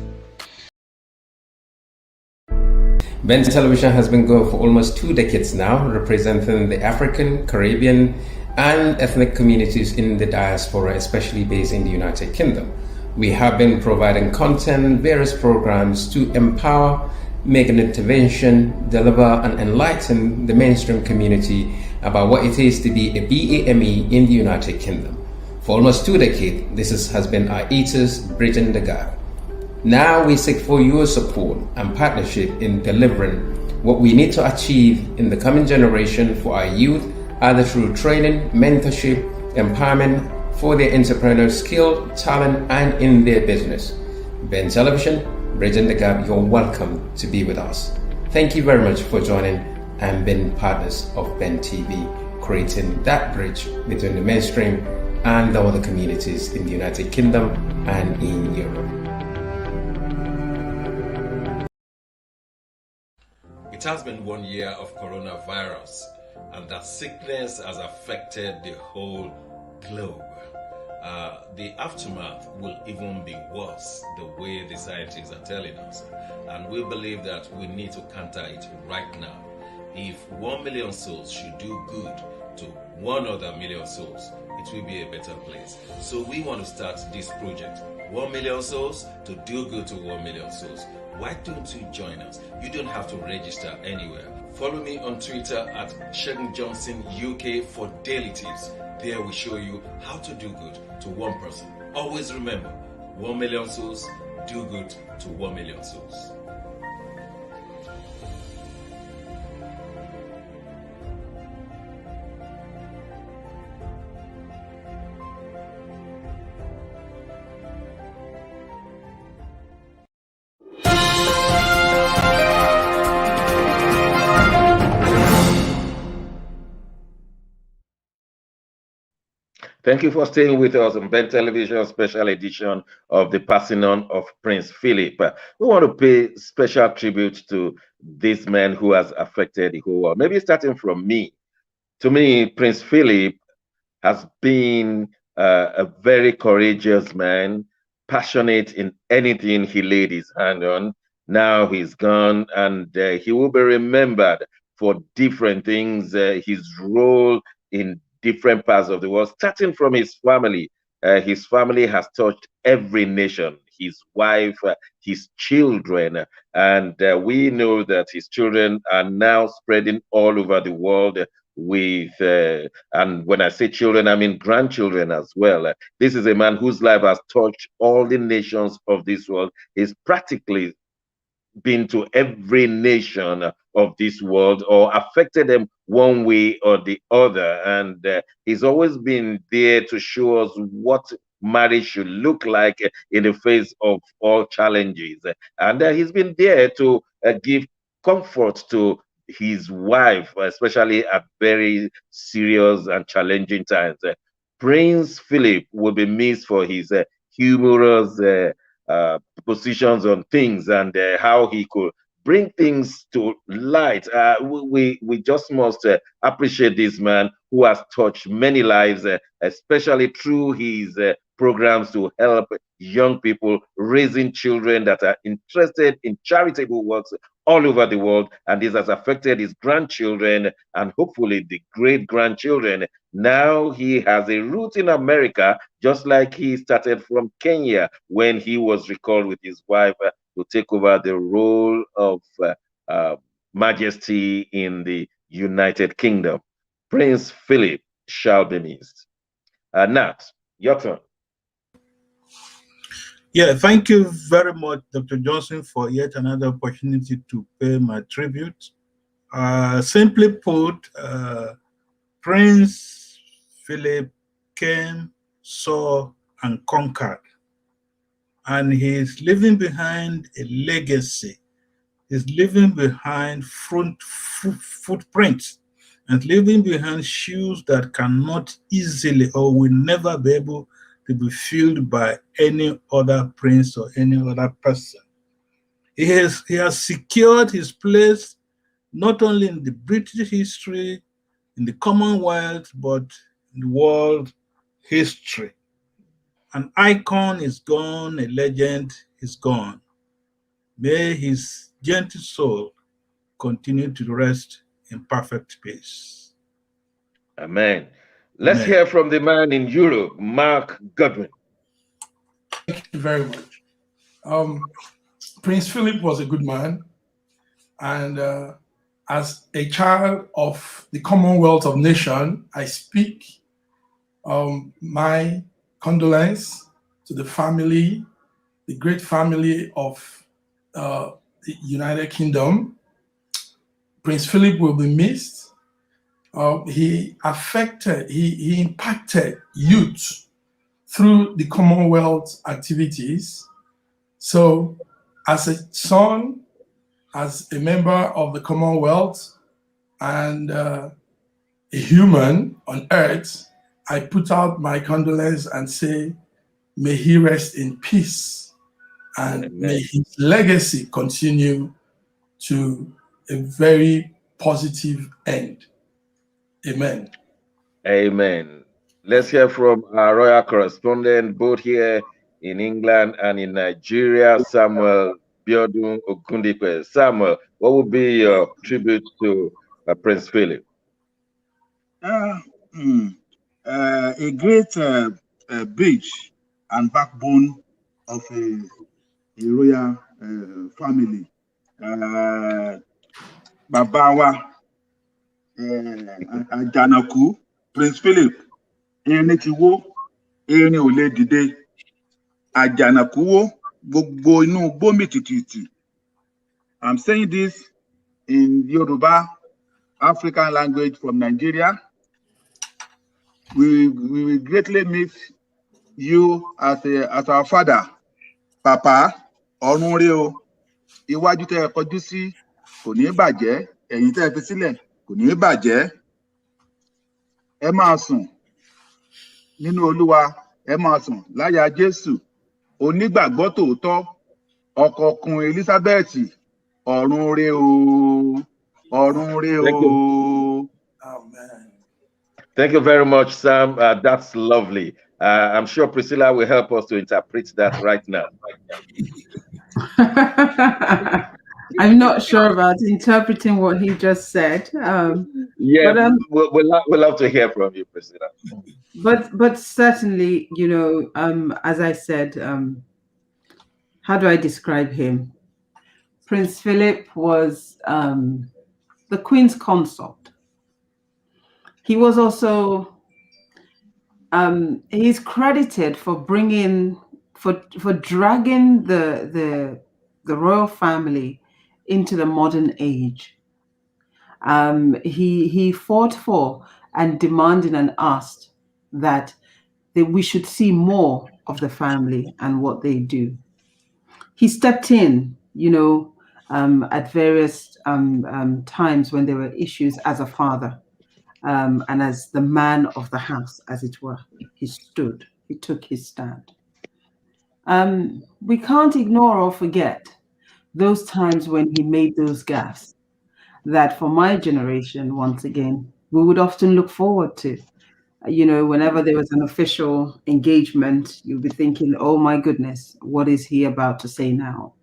Ben Television has been going for almost 2 decades now, representing the African, Caribbean, and ethnic communities in the diaspora, especially based in the United Kingdom. We have been providing content, various programs to empower, make an intervention, deliver, and enlighten the mainstream community about what it is to be a BAME in the United Kingdom. For almost 2 decades, this has been our ethos, bridging the gap. Now we seek for your support and partnership in delivering what we need to achieve in the coming generation for our youth, either through training, mentorship, empowerment for their entrepreneurial skill, talent, and in their business. Ben Television, bridging the gap, you're welcome to be with us. Thank you very much for joining and being partners of Ben TV, creating that bridge between the mainstream and the other communities in the United Kingdom and in Europe. It has been 1 year of coronavirus, and that sickness has affected the whole globe. The aftermath will even be worse, the way the scientists are telling us. And we believe that we need to counter it right now. if 1 million souls should do good to 1 other million souls, it will be a better place. So we want to start this project, 1 million souls to do good to 1 million souls. Why don't you join us? You don't have to register anywhere. Follow me on Twitter at Segun Johnson UK for daily tips. There we show you how to do good to one person. Always remember, 1 million souls, do good to 1 million souls. Thank you for staying with us on Ben Television special edition of the passing on of Prince Philip. We want to pay special tribute to this man who has affected the whole world. Maybe starting from me. To me, Prince Philip has been a very courageous man, passionate in anything he laid his hand on. Now he's gone, and he will be remembered for different things, his role in different parts of the world, starting from his family. His family has touched every nation, his wife, his children, and we know that his children are now spreading all over the world with, and when I say children, I mean grandchildren as well. This is a man whose life has touched all the nations of this world. He's practically been to every nation of this world or affected them one way or the other, and he's always been there to show us what marriage should look like in the face of all challenges, and he's been there to give comfort to his wife, especially at very serious and challenging times. Prince Philip will be missed for his humorous positions on things and how he could bring things to light. We just must appreciate this man who has touched many lives, especially through his programs to help young people raising children that are interested in charitable works all over the world, and this has affected his grandchildren and hopefully the great-grandchildren. Now he has a root in America, just like he started from Kenya when he was recalled with his wife to take over the role of Majesty in the United Kingdom. Prince Philip shall be missed. Nat, your turn. Yeah, thank you very much, Dr. Johnson, for yet another opportunity to pay my tribute. Simply put, Prince Philip came, saw, and conquered. And he's leaving behind a legacy. He's leaving behind footprints and leaving behind shoes that cannot easily or will never be able to be filled by any other prince or any other person. He has secured his place not only in the British history, in the Commonwealth, but in the world history. An icon is gone, a legend is gone. May his gentle soul continue to rest in perfect peace. Amen. Let's hear from the man in Europe, Mark Godwin. Thank you very much. Prince Philip was a good man, and as a child of the Commonwealth of Nations, I speak my condolence to the family, the great family of the United Kingdom. Prince Philip will be missed. He impacted youth through the Commonwealth activities. So as a son, as a member of the Commonwealth, and a human on earth, I put out my condolence and say, may he rest in peace, and Amen. May his legacy continue to a very positive end. Amen. Amen. Let's hear from our royal correspondent, both here in England and in Nigeria, Samuel Biodun Ogundipe. Samuel, what would be your tribute to Prince Philip? A great bridge and backbone of a royal family. Babawa Ajanaku, Prince Philip, Enikiwo, Eni ò lè dìde, Àjànàkú wó, gbogbo inú gbómi tìtìtì. I'm saying this in Yoruba, African language from Nigeria. We will greatly miss you as our father. Papa, ọ̀run rè o, iwájú tẹ́ ẹ kọjú sí kò ní bàjẹ́, ẹ̀yìn tẹ́ ẹ fi sílẹ̀ kò ní bàjẹ́. Ẹ máa sùn nínú Olúwa, ẹ máa sùn láyà Jésù. Onígbàgbọ́ tòótọ́, ọkọ̀ọ̀kùn Elizabeth, ọ̀run rè o, ọ̀run rè o. Amen. Thank you very much, Sam. That's lovely. I'm sure Priscilla will help us to interpret that right now. I'm not sure about interpreting what he just said. Yeah, but, we'll love to hear from you, Priscilla. But certainly, you know, as I said, how do I describe him? Prince Philip was the Queen's consort. He was also he's credited for bringing for dragging the royal family into the modern age. He fought for and demanded and asked that we should see more of the family and what they do. He stepped in, you know, at various times when there were issues as a father. And as the man of the house, as it were, he stood, he took his stand. We can't ignore or forget those times when he made those gaffes that for my generation, once again, we would often look forward to. You know, whenever there was an official engagement, you'd be thinking, oh my goodness, what is he about to say now?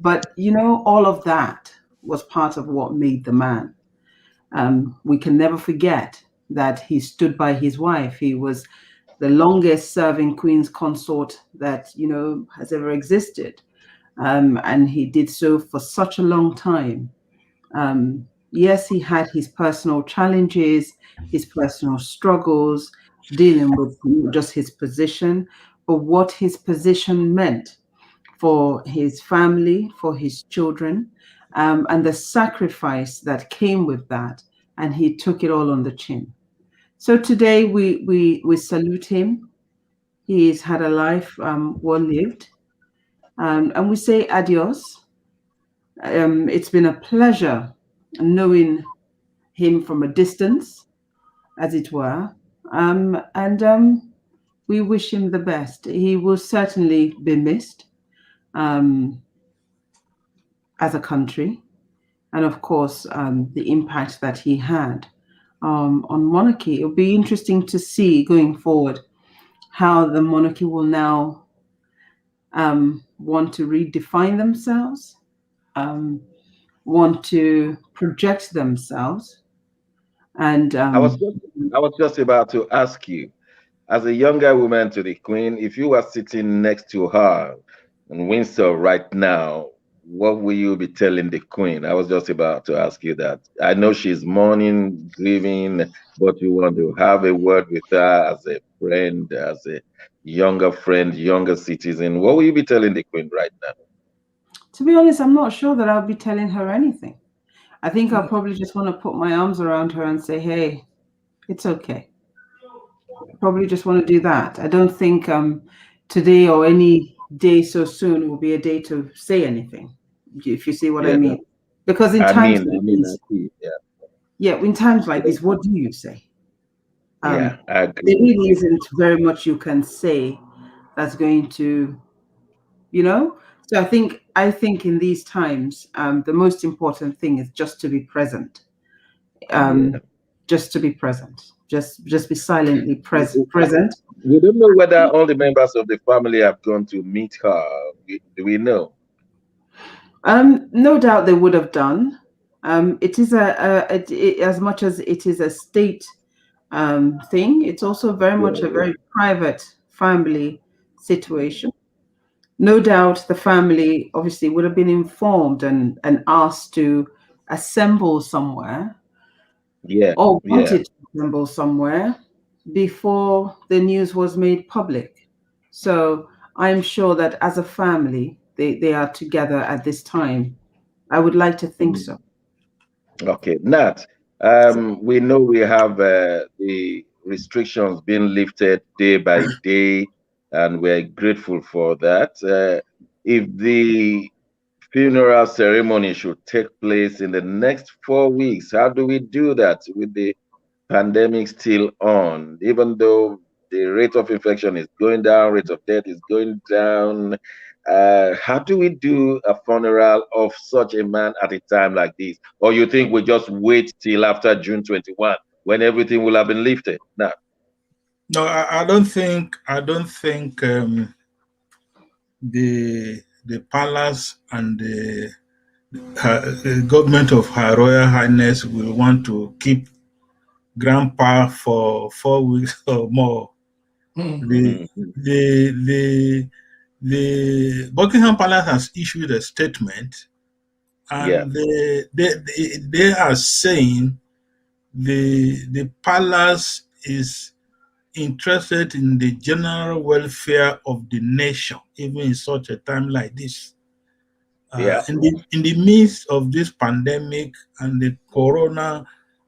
But, you know, all of that was part of what made the man. We can never forget that he stood by his wife. He was the longest serving Queen's consort that, you know, has ever existed. And he did so for such a long time. Yes, he had his personal challenges, his personal struggles, dealing with not just his position, but what his position meant for his family, for his children, and the sacrifice that came with that, and he took it all on the chin. So today we salute him. He's had a life well lived, and we say adios. It's been a pleasure knowing him from a distance, as it were, and we wish him the best. He will certainly be missed as a country, and of course, the impact that he had on monarchy. It'll be interesting to see going forward how the monarchy will now want to redefine themselves, want to project themselves. And I was just about to ask you, as a younger woman to the Queen, if you were sitting next to her in Windsor right now, what will you be telling the Queen? I was just about to ask you that. I know she's mourning, grieving, but you want to have a word with her as a friend, as a younger friend, younger citizen. What will you be telling the Queen right now? To be honest, I'm not sure that I'll be telling her anything. I think I'll probably just want to put my arms around her and say, hey, it's okay. Probably just want to do that. I don't think today or any day so soon will be a day to say anything, if you see what I mean. Because in times like this, in times like this, what do you say? I agree. There really isn't very much you can say that's going to, you know. So I think in these times, the most important thing is just to be present. Just to be present. Just be silently present. We don't know whether all the members of the family have gone to meet her. Do we know? No doubt they would have done. It is as much as it is a state thing, it's also very much a very private family situation. No doubt the family obviously would have been informed and asked to assemble somewhere, or wanted to assemble somewhere before the news was made public. So I'm sure that as a family, they are together at this time. I would like to think so. Okay, Nat, we know we have the restrictions being lifted day by day, and we're grateful for that. If the funeral ceremony should take place in the next 4 weeks, how do we do that with the pandemic still on? Even though the rate of infection is going down, rate of death is going down, how do we do a funeral of such a man at a time like this? Or you think we just wait till after June 21 when everything will have been lifted? No, I don't think the palace and the government of Her Royal Highness will want to keep Grandpa for 4 weeks or more. The Buckingham Palace has issued a statement, and they are saying the palace is interested in the general welfare of the nation, even in such a time like this. In the midst of this pandemic and the corona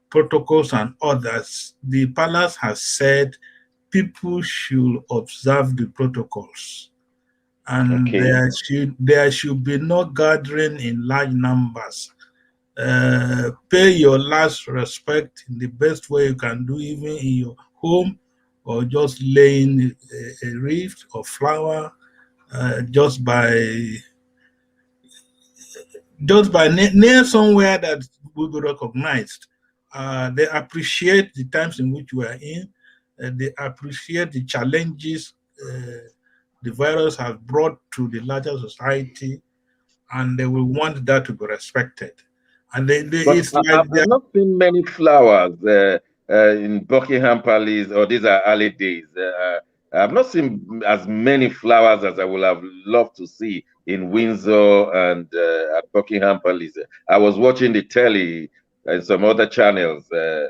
protocols and others, the palace has said people should observe the protocols, and there should be no gathering in large numbers. Pay your last respect in the best way you can do, even in your home, or just laying a wreath or flower, just by near somewhere that will be recognized. They appreciate the times in which we are in. They appreciate the challenges the virus has brought to the larger society, and they will want that to be respected. And I've not seen many flowers in Buckingham Palace, or these are early days. I've not seen as many flowers as I would have loved to see in Windsor and at Buckingham Palace. I was watching the telly and some other channels. Do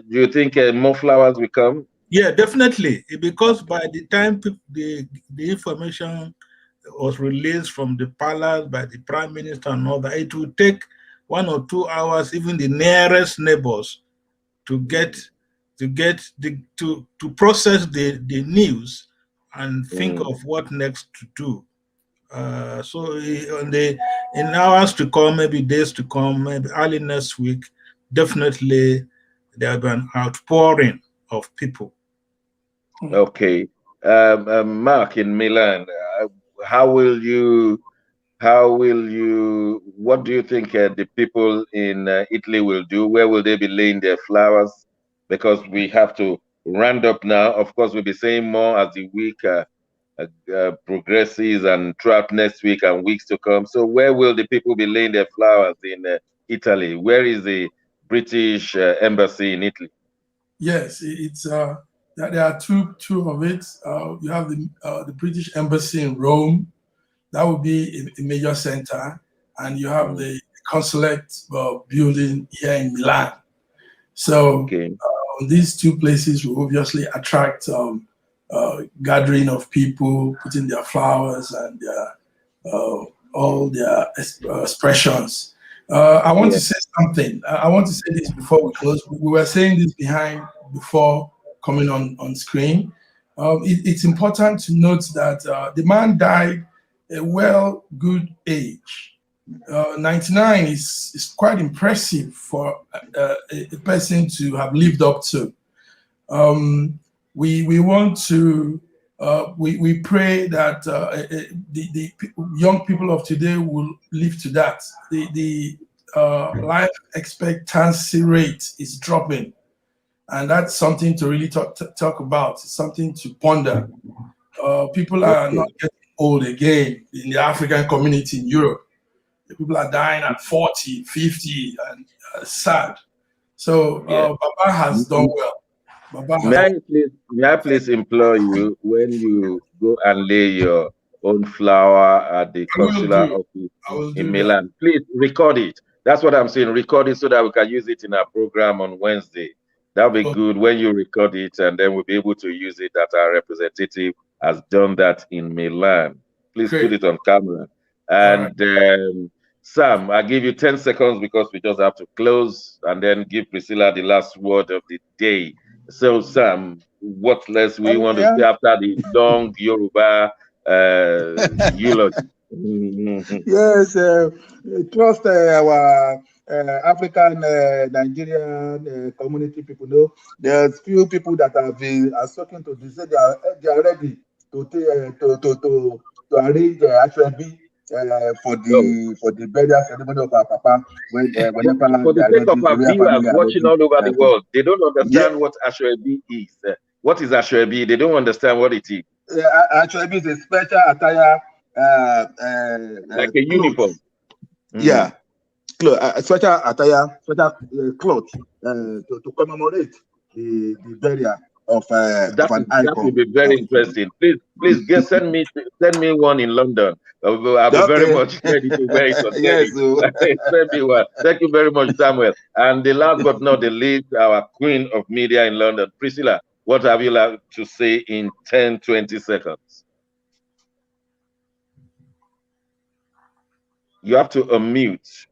you think more flowers will come? Yeah, definitely. Because by the time the information was released from the palace by the Prime Minister and all that, it will take 1 or 2 hours, even the nearest neighbors, to process the news and think of what next to do. So in hours to come, maybe days to come, maybe early next week, definitely there will be an outpouring of people. Okay, Mark in Milan, what do you think the people in Italy will do? Where will they be laying their flowers? Because we have to round up now. Of course, we'll be saying more as the week progresses and throughout next week and weeks to come. So where will the people be laying their flowers in Italy? Where is the British embassy in Italy? Yes, it's there are two of it. You have the British embassy in Rome. That would be a major center, and you have the consulate building here in Milan. So these two places will obviously attract gathering of people, putting their flowers and all their expressions. I want to say something. I want to say this before we close. We were saying this before coming on screen. It's important to note that the man died a good age. 99 is quite impressive for a person to have lived up to. We want to we pray that the young people of today will live to that. The life expectancy rate is dropping, and that's something to really talk about. It's something to ponder. People are not getting old again in the African community in Europe. People are dying at 40, 50, and sad. So Baba has done well. May I please implore you, when you go and lay your own flower at the consular office in Milan, please record it. That's what I'm saying. Record it so that we can use it in our program on Wednesday. That'll be good when you record it, and then we'll be able to use it that our representative has done that in Milan. Please put it on camera. And Sam, I'll give you 10 seconds because we just have to close, and then give Priscilla the last word of the day. So, Sam, what less we want to say after the long Yoruba eulogy? Yes, trust our African Nigerian community people. Know there's few people that have been spoken to. They say they are ready to arrange HLB for the burial ceremony of our papa. For the sake of our viewers watching all over the world, they don't understand what Ashwebi is. What is Ashwebi? They don't understand what it is. Ashwebi is a special attire, like a uniform. Yeah, special attire, special cloth to commemorate the burial of an icon. That would be very interesting. Please send me one in London. I'll be very much ready to wear it on Send me one. Thank you very much, Samuel. And the last but not the least, our queen of media in London, Priscilla. What have you like to say in 10-20 seconds? You have to unmute.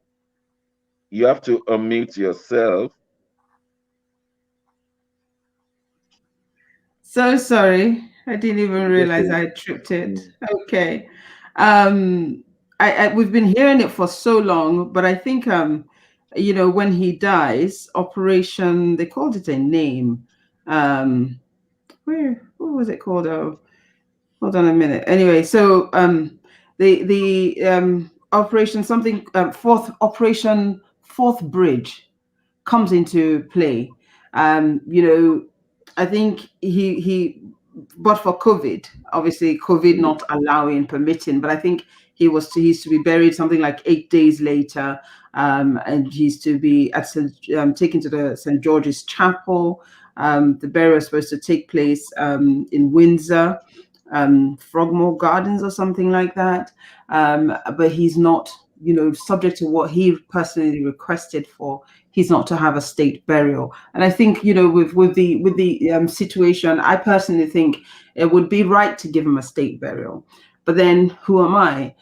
You have to unmute yourself. So sorry, I didn't even realize I tripped it. Okay, we've been hearing it for so long, but I think you know, when he dies, Operation, they called it a name. What was it called? Oh, hold on a minute. Anyway, so the Operation something Operation Fourth Bridge comes into play. You know, I think but for COVID, obviously COVID not allowing, permitting, but I think he's to be buried something like 8 days later, and he's to be taken to the St. George's Chapel. The burial is supposed to take place in Windsor, Frogmore Gardens or something like that, but he's not, you know, subject to what he personally requested for. He's not to have a state burial. And I think, you know, with the situation, I personally think it would be right to give him a state burial. But then who am I?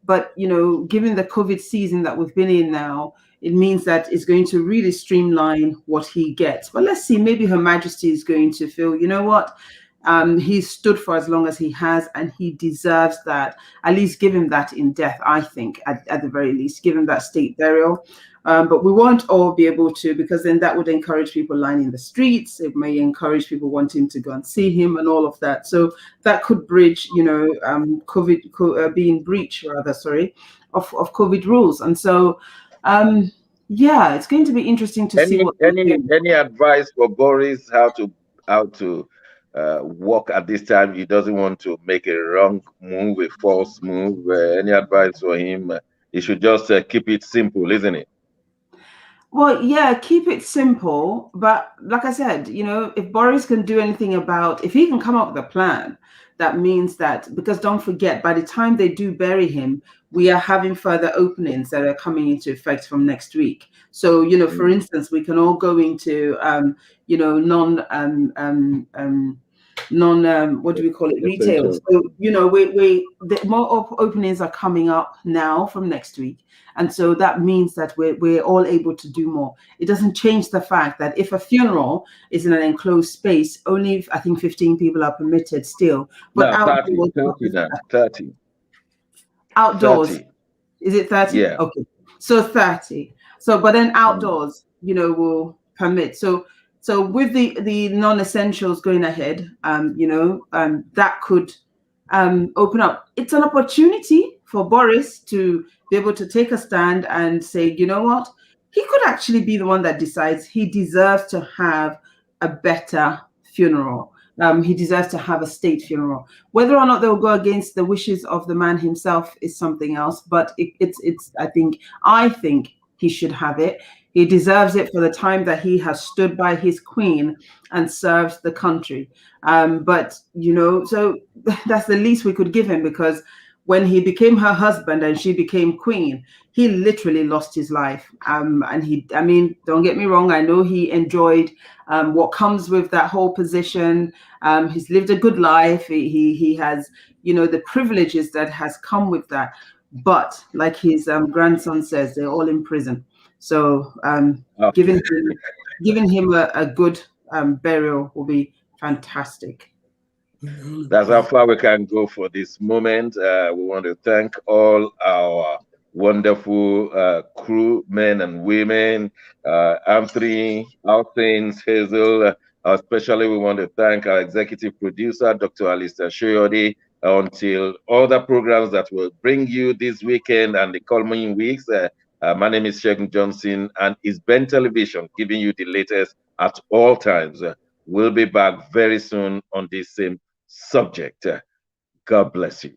But, you know, given the COVID season that we've been in now, it means that it's going to really streamline what he gets. But let's see, maybe Her Majesty is going to feel, you know what? He's stood for as long as he has, and he deserves that. At least give him that in death, I think, at the very least, give him that state burial. But we won't all be able to, because then that would encourage people lining the streets. It may encourage people wanting to go and see him and all of that. So that could bridge, you know, COVID being breach, rather, sorry, of COVID rules. And so, yeah, it's going to be interesting to see what any advice for Boris how to work at this time. He doesn't want to make a wrong move, a false move. Any advice for him? He should just keep it simple, isn't it? Well, yeah, keep it simple. But like I said, you know, if Boris can do anything if he can come up with a plan, that means that, because don't forget, by the time they do bury him, we are having further openings that are coming into effect from next week. So, you know, for instance, we can all go into, you know, what do we call it, retail. So, you know, the more openings are coming up now from next week, and so that means that we're all able to do more. It doesn't change the fact that if a funeral is in an enclosed space, only I think 15 people are permitted still. But no, 30. Outdoors, 30. Is it 30? Yeah. Okay, so 30. So, but then outdoors, you know, will permit. So with the non-essentials going ahead, you know, that could open up. It's an opportunity for Boris to be able to take a stand and say, you know what, he could actually be the one that decides he deserves to have a better funeral. he deserves to have a state funeral. Whether or not they'll go against the wishes of the man himself is something else. But I think he should have it. He deserves it for the time that he has stood by his queen and served the country. But so that's the least we could give him, because when he became her husband and she became queen, he literally lost his life. And don't get me wrong, I know he enjoyed what comes with that whole position. He's lived a good life. He has, the privileges that has come with that. But like his grandson says, they're all in prison. So giving him a good burial will be fantastic. That's how far we can go for this moment. We want to thank all our wonderful crew, men and women, Anthony, Althins, Hazel. Especially we want to thank our executive producer, Dr. Alistair Shoyode. Until other programs that will bring you this weekend and the coming weeks. My name is Shegun Johnson, and it's Ben Television giving you the latest at all times. We'll be back very soon on this same subject. God bless you.